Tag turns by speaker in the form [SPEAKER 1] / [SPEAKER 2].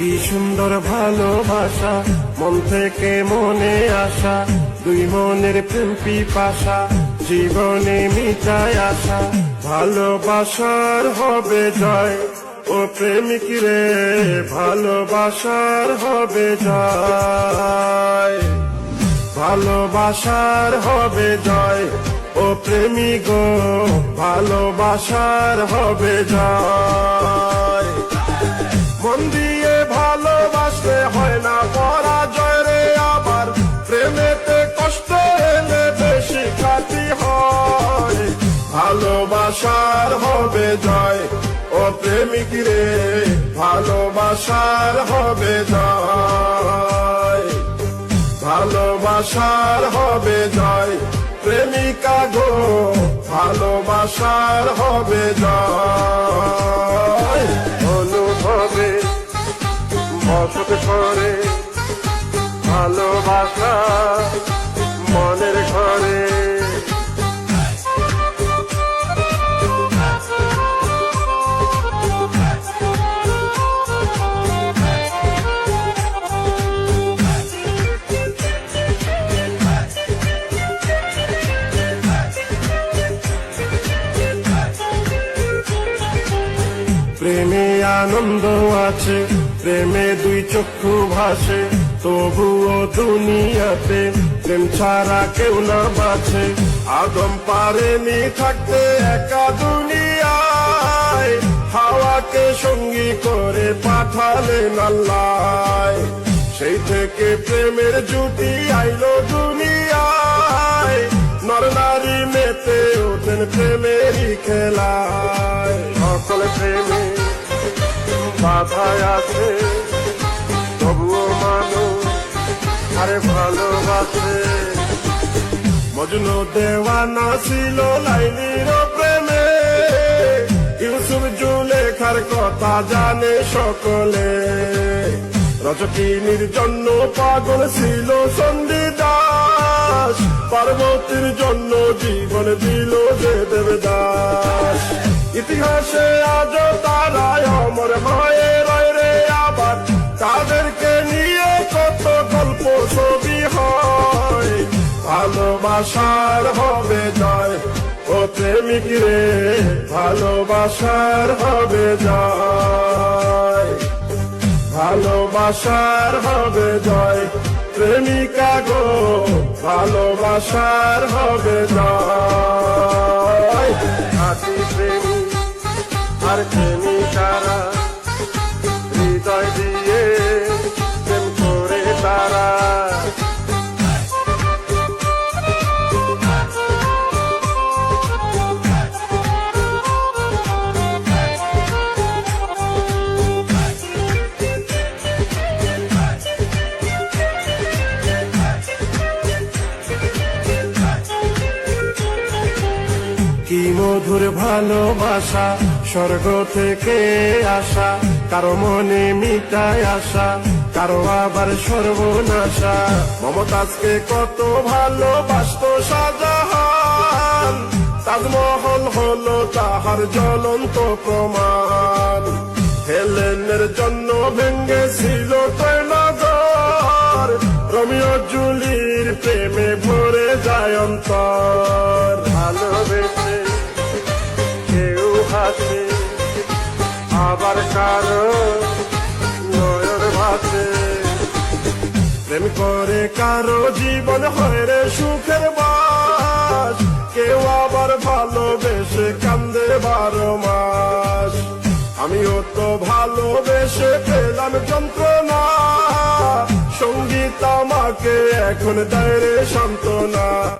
[SPEAKER 1] কি সুন্দর ভালোবাসা, মন থেকে মনে আসা, দুই মনের প্রেম পিপাসা, জীবনে মিটায় আসা। ভালোবাসার হবে জয়, ও প্রেমিক রে, ভালোবাসার হবে জয়। ভালোবাসার হবে জয়, ও প্রেমিক গো, ভালোবাসার হবে জয়। মন দিয়ে ভালোবাসলে হয় না পরাজয় রে, আবার প্রেমেতে কষ্ট এলে বেশি খাতি হয়। ভালোবাসার হবে জয়, ও প্রেমিক রে, ভালোবাসার হবে জয়। ভালোবাসার হবে জয়, প্রেমিকা গো, ভালোবাসার হবে জয়। অনুভবে বসত করে ভালোবাসা মনের ঘরে। প্রেমে আনন্দ আছে, প্রেমে দুই চক্ষু ভাসে, তবুও দুনিয়াতে প্রেম ছাড়া কেউ না বাঁচে। আদম পারেনি থাকতে একা দুনিয়ায়, হাওয়াকে সঙ্গী করে পাঠালেন আল্লাহ। সেই থেকে প্রেমের জুটি আইলো দুনিয়ায়, নর নারী মেতে ওঠেন প্রেমেরই খেলায়। সকলে প্রেমে বাধায় আছে, তবুও মানুষ আরে ভালোবাসে। মজনু দেওয়ানা ছিল লাইলির প্রেমে, ইউসুফ জুলেখার কথা জানে সকলে। রজকিনীর জন্য পাগল ছিল চণ্ডীদাস, পার্বতীর জন্য জীবন দিল যে দেবদাস। ইতিহাসে আজ তারায় অমর হয়ে রয় রে, আবার তাদেরকে নিয়ে কত গল্প ছবি হয়। ভালোবাসার হবে জয়, ও প্রেমিক রে, ভালোবাসার হবে জয়। ভালোবাসার হবে জয়, প্রেমিকা গো, ভালোবাসার হবে জয়। খাঁটি প্রেমী আর প্রেমিকারা হৃদয় দিয়ে প্রেম করে তারা। কি মধুর ভালোবাসা, স্বর্গ থেকে আসা, কারো মনে মিটায় আসা, কারো আবার সর্বনাশা। মমতাজকে কত ভালোবাসত শাহজাহান, তাজমহল হলো তাহার জ্বলন্ত প্রমাণ। হেলেনের জন্য ভেঙ্গেছিল ট্রয়নগর, রোমিও জুলির প্রেমে ভরে যায় অন্তর। ভালোবেসে কেউ হাসে, আবার কারো নয়ন ভাসে। প্রেম করে কারো জীবন হয় রে সুখের বাস, কেউ আবার ভালোবেসে কান্দে 12 মাস। আমিও তো ভালোবেসে পেলাম যন্ত্রণা, সঙ্গীত আমাকে এখন দেয় রে সান্ত্বনা।